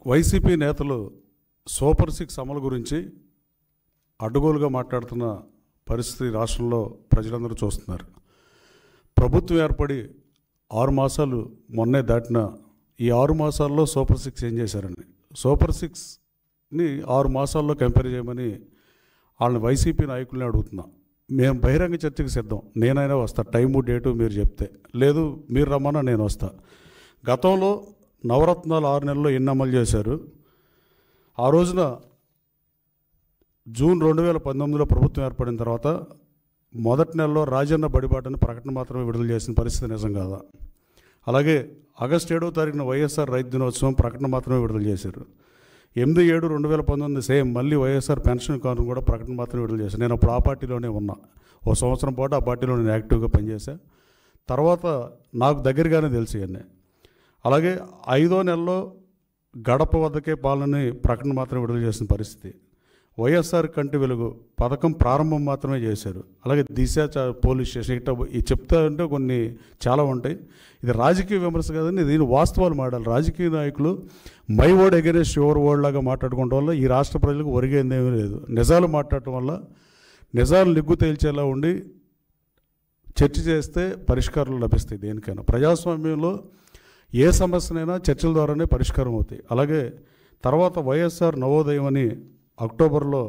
YCP నేతలు super 6 అమలు గురించి అడ్డగోలుగా మాట్లాడుతున్న పరిస్థితి రాష్ట్రంలో ప్రజలందరూ చూస్తున్నారు. ప్రభుత్వం ఏర్పడి 6 మాసాలు మొన్నే దాటిన ఈ 6 మాసాల్లో సూపర్ 6 ఏం చేశారని, సూపర్ 6ని 6 మాసాల్లో కంపేర్ చేయమని వాళ్ళని వైసీపీ నాయకుల్ని అడుగుతున్నా. మేము బహిరంగ చర్చకి సిద్ధం, నేనైనా వస్తా, టైము డేటు మీరు చెప్తే, లేదు మీరు రమ్మన్నా నేను వస్తా. గతంలో నవరత్నాలు 6 నెలల్లో ఎన్ని అమలు చేశారు? ఆ రోజున జూన్ 2019లో ప్రభుత్వం ఏర్పడిన తర్వాత మొదటి నెలలో రాజన్న బడిబాటని ప్రకటన మాత్రమే విడుదల చేసిన పరిస్థితి నిజం కాదా? అలాగే ఆగస్టు 7వ తారీఖున వైఎస్ఆర్ రైతు దినోత్సవం ప్రకటన మాత్రమే విడుదల చేశారు. 8/7/2019 సేమ్ మళ్ళీ వైఎస్ఆర్ పెన్షన్ కానుక కూడా ప్రకటన మాత్రమే విడుదల చేశారు. నేను అప్పుడు ఆ పార్టీలోనే ఉన్నా, ఓ సంవత్సరం పాటు ఆ పార్టీలో నేను యాక్టివ్గా పనిచేశా. తర్వాత నాకు దగ్గరగానే తెలిసి అన్నీ. అలాగే 5వ నెలలో గడప వద్దకే పాలనని ప్రకటన మాత్రమే విడుదల చేసిన పరిస్థితి. వైఎస్ఆర్ కంటి వెలుగు పథకం ప్రారంభం మాత్రమే చేశారు. అలాగే దిశ పోలీస్ స్టేషన్ ఇట్లా చెప్తా ఉంటే కొన్ని చాలా ఉంటాయి. ఇది రాజకీయ విమర్శ కదండి, దీని వాస్తవాలు మాట్లాడాలి. రాజకీయ నాయకులు my word against your word లాగా మాట్లాడుకోవడం వల్ల ఈ రాష్ట్ర ప్రజలకు ఒరిగేందేమీ లేదు. నిజాలు మాట్లాడటం వల్ల నిజాలు నిగ్గు తేల్చేలా ఉండి చర్చ చేస్తే పరిష్కారాలు లభిస్తాయి. దేనికైనా ప్రజాస్వామ్యంలో ఏ సమస్యనైనా చర్చల ద్వారానే పరిష్కారం అవుతాయి. అలాగే తర్వాత వైఎస్ఆర్ నవోదయం అని అక్టోబర్లో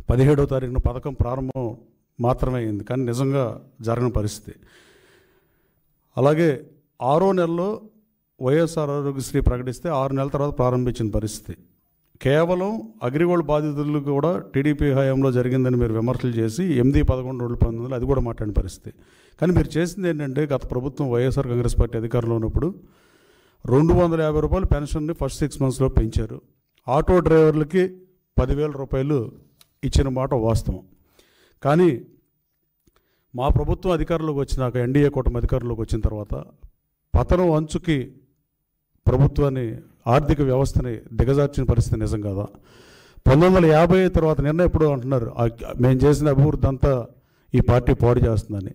17వ తారీఖున పథకం ప్రారంభం మాత్రమే అయింది, కానీ నిజంగా జరగని పరిస్థితి. అలాగే 6వ నెలలో వైఎస్ఆర్ ఆరోగ్యశ్రీ ప్రకటిస్తే 6 నెలల తర్వాత ప్రారంభించిన పరిస్థితి. కేవలం అగ్రిగోల్డ్ బాధితులు కూడా టీడీపీ హయాంలో జరిగిందని మీరు విమర్శలు చేసి 8/11/2019 అది కూడా మాట్లాడిన పరిస్థితి. కానీ మీరు చేసింది ఏంటంటే, గత ప్రభుత్వం వైఎస్ఆర్ కాంగ్రెస్ పార్టీ అధికారంలో ఉన్నప్పుడు 250 రూపాయలు పెన్షన్ని ఫస్ట్ 6 మంత్స్లో పెంచారు. ఆటో డ్రైవర్లకి 10,000 రూపాయలు ఇచ్చిన మాట వాస్తవం. కానీ మా ప్రభుత్వం అధికారంలోకి వచ్చినాక, ఎన్డీఏ కూటమి అధికారంలోకి వచ్చిన తర్వాత పతనం అంచుకి ప్రభుత్వాన్ని, ఆర్థిక వ్యవస్థని దిగజార్చిన పరిస్థితి నిజం కాదా? 1950 తర్వాత నిన్న ఎప్పుడు అంటున్నారు మేము చేసిన అభివృద్ధి అంతా ఈ పార్టీ పాడు చేస్తుందని.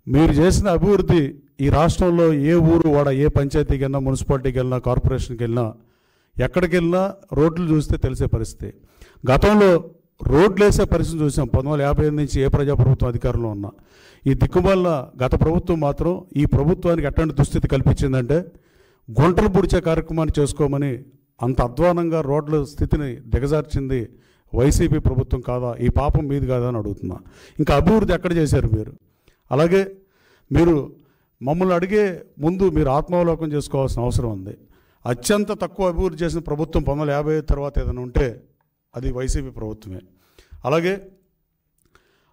మీరు చేసిన అభివృద్ధి ఈ రాష్ట్రంలో ఏ ఊరు వాడ, ఏ పంచాయతీకి వెళ్ళినా, మున్సిపాలిటీకి వెళ్ళినా, కార్పొరేషన్కి వెళ్ళినా, ఎక్కడికి వెళ్ళినా రోడ్లు చూస్తే తెలిసే పరిస్థితి. గతంలో రోడ్లు వేసే పరిస్థితి చూసాం 1955 నుంచి ఏ ప్రజాప్రభుత్వం అధికారంలో ఉన్నా. ఈ దిక్కుమాలిన గత ప్రభుత్వం మాత్రం ఈ ప్రభుత్వానికి ఎట్లాంటి దుస్థితి కల్పించిందంటే, గుంటలు పుడిచే కార్యక్రమాన్ని చేసుకోమని అంత అధ్వానంగా రోడ్ల స్థితిని దిగజార్చింది వైసీపీ ప్రభుత్వం కాదా? ఈ పాపం మీది కాదా అని అడుగుతున్నా. ఇంకా అభివృద్ధి ఎక్కడ చేశారు మీరు? అలాగే మీరు మమ్మల్ని అడిగే ముందు మీరు ఆత్మావలోకం చేసుకోవాల్సిన అవసరం ఉంది. అత్యంత తక్కువ అభివృద్ధి చేసిన ప్రభుత్వం 1950 తర్వాత ఏదైనా ఉంటే అది వైసీపీ ప్రభుత్వమే. అలాగే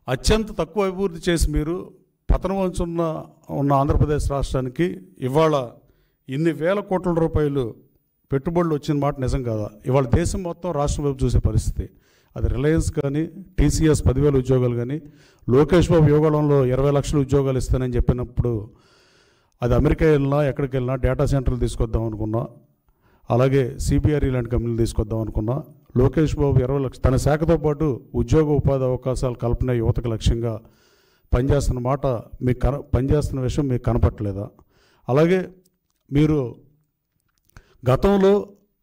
అత్యంత తక్కువ అభివృద్ధి చేసి మీరు పతనం ఉన్న ఆంధ్రప్రదేశ్ రాష్ట్రానికి ఇవాళ ఇన్ని వేల కోట్ల రూపాయలు పెట్టుబడులు వచ్చిన మాట నిజం కాదా? ఇవాళ దేశం మొత్తం రాష్ట్రం వైపు చూసే పరిస్థితి. అది రిలయన్స్ కానీ, టీసీఎస్ 10,000 ఉద్యోగాలు కానీ, లోకేష్ బాబు యువగళంలో 20 లక్షల ఉద్యోగాలు ఇస్తానని చెప్పినప్పుడు అది అమెరికా వెళ్ళినా, ఎక్కడికి వెళ్ళినా డేటా సెంటర్లు తీసుకొద్దాం అనుకున్నా, అలాగే సిబిఆర్ఈ లాంటి కంపెనీలు తీసుకొద్దాం అనుకున్నా. లోకేష్ బాబు 20 లక్షలు తన శాఖతో పాటు ఉద్యోగ ఉపాధి అవకాశాలు కల్పన యువతకు లక్ష్యంగా పనిచేస్తున్న మాట మీకు పనిచేస్తున్న విషయం మీకు కనపట్టలేదా? అలాగే మీరు గతంలో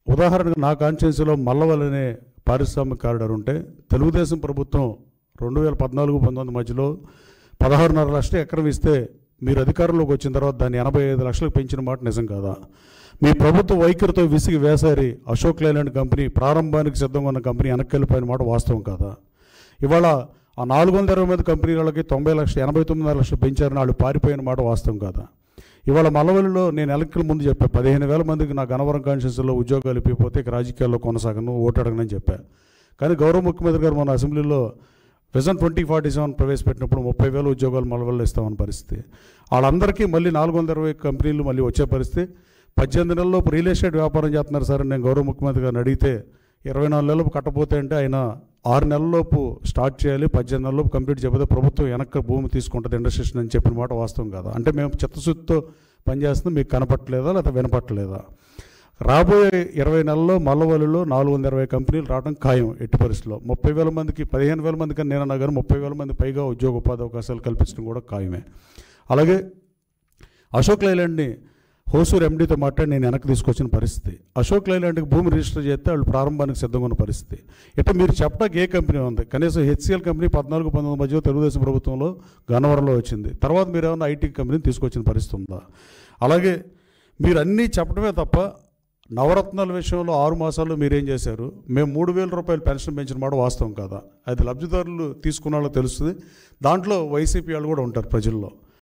ఉదాహరణకు నా కాన్స్టిట్యున్సీలో మల్లవల్ అనే పారిశ్రామిక కారిడార్ ఉంటే తెలుగుదేశం ప్రభుత్వం 2014-19 మధ్యలో 16.5 లక్షలు ఎకరం ఇస్తే మీరు అధికారంలోకి వచ్చిన తర్వాత దాన్ని 85 లక్షలకు పెంచిన మాట నిజం కాదా? మీ ప్రభుత్వ వైఖరితో విసిగి వేసారి అశోక్ లేలాండ్ కంపెనీ ప్రారంభానికి సిద్ధంగా ఉన్న కంపెనీ వెనక్కి వెళ్ళిపోయిన మాట వాస్తవం కాదా? ఇవాళ ఆ 420 మంది కంపెనీలకి 90 లక్షలు 89 లక్షలు పెంచారని వాళ్ళు పారిపోయిన మాట వాస్తవం కాదా? ఇవాళ మల్లవల్లిలో నేను ఎలక్ట్రికల్ ముందు చెప్పా 15,000 మందికి నా గన్నవరం కాన్స్టిట్యున్సీలో ఉద్యోగాలు ఇప్పిపోతే ఇక రాజకీయాల్లో కొనసాగను, ఓటు అడగనని చెప్పా. కానీ గౌరవ ముఖ్యమంత్రి గారు మన అసెంబ్లీలో విజన్ 2047 ప్రవేశపెట్టినప్పుడు 30,000 ఉద్యోగాలు మల్లవల్లిలో ఇస్తామన్న పరిస్థితి. వాళ్ళందరికీ మళ్ళీ 420 కంపెనీలు మళ్ళీ వచ్చే పరిస్థితి. 18 నెలల్లోపు రియల్ ఎస్టేట్ వ్యాపారం చేస్తున్నారు సార్ అని నేను గౌరవ ముఖ్యమంత్రి గారిని అడిగితే 24 నెలలకు కట్టపోతే అంటే ఆయన 6 నెలల్లోపు స్టార్ట్ చేయాలి, 18 నెలల్లోపు కంప్లీట్ చేయకపోతే ప్రభుత్వం వెనక్కి భూమి తీసుకుంటుంది ఇండస్ట్రీషన్ అని చెప్పిన మాట వాస్తవం కాదా? అంటే మేము చిత్తశుద్ధితో పనిచేస్తుంది మీకు కనపట్టలేదా లేదా వినపట్టలేదా? రాబోయే 20 నెలల్లో మల్లవల్లిలో 420 కంపెనీలు రావడం ఖాయం ఎట్టి పరిస్థితుల్లో. 30,000 మందికి 15,000 మందికి నేను అన్నా కానీ 30,000 మంది పైగా ఉద్యోగ ఉపాధి అవకాశాలు కల్పించడం కూడా ఖాయమే. అలాగే అశోక్ లేలాండ్ని హోసూరు ఎండీతో మాట్లాడి నేను వెనక్కి తీసుకొచ్చిన పరిస్థితి. అశోక్ లైలాండ్కి భూమి రిజిస్టర్ చేస్తే వాళ్ళు ప్రారంభానికి సిద్ధంగా ఉన్న పరిస్థితి. ఇట్లా మీరు చెప్పడానికి ఏ కంపెనీ ఉంది? కనీసం హెచ్సిఎల్ కంపెనీ 14-19 మధ్య తెలుగుదేశం ప్రభుత్వంలో గన్నవరంలో వచ్చింది. తర్వాత మీరు ఏమైనా ఐటీ కంపెనీని తీసుకొచ్చిన పరిస్థితి ఉందా? అలాగే మీరు అన్నీ చెప్పడమే తప్ప నవరత్నాల విషయంలో 6 మాసాల్లో మీరేం చేశారు? మేము 3,000 రూపాయలు పెన్షన్ పెంచిన మాట వాస్తవం కాదా? అది లబ్ధిదారులు తీసుకున్న వాళ్ళకి తెలుస్తుంది. దాంట్లో వైసీపీ వాళ్ళు కూడా ఉంటారు ప్రజల్లో.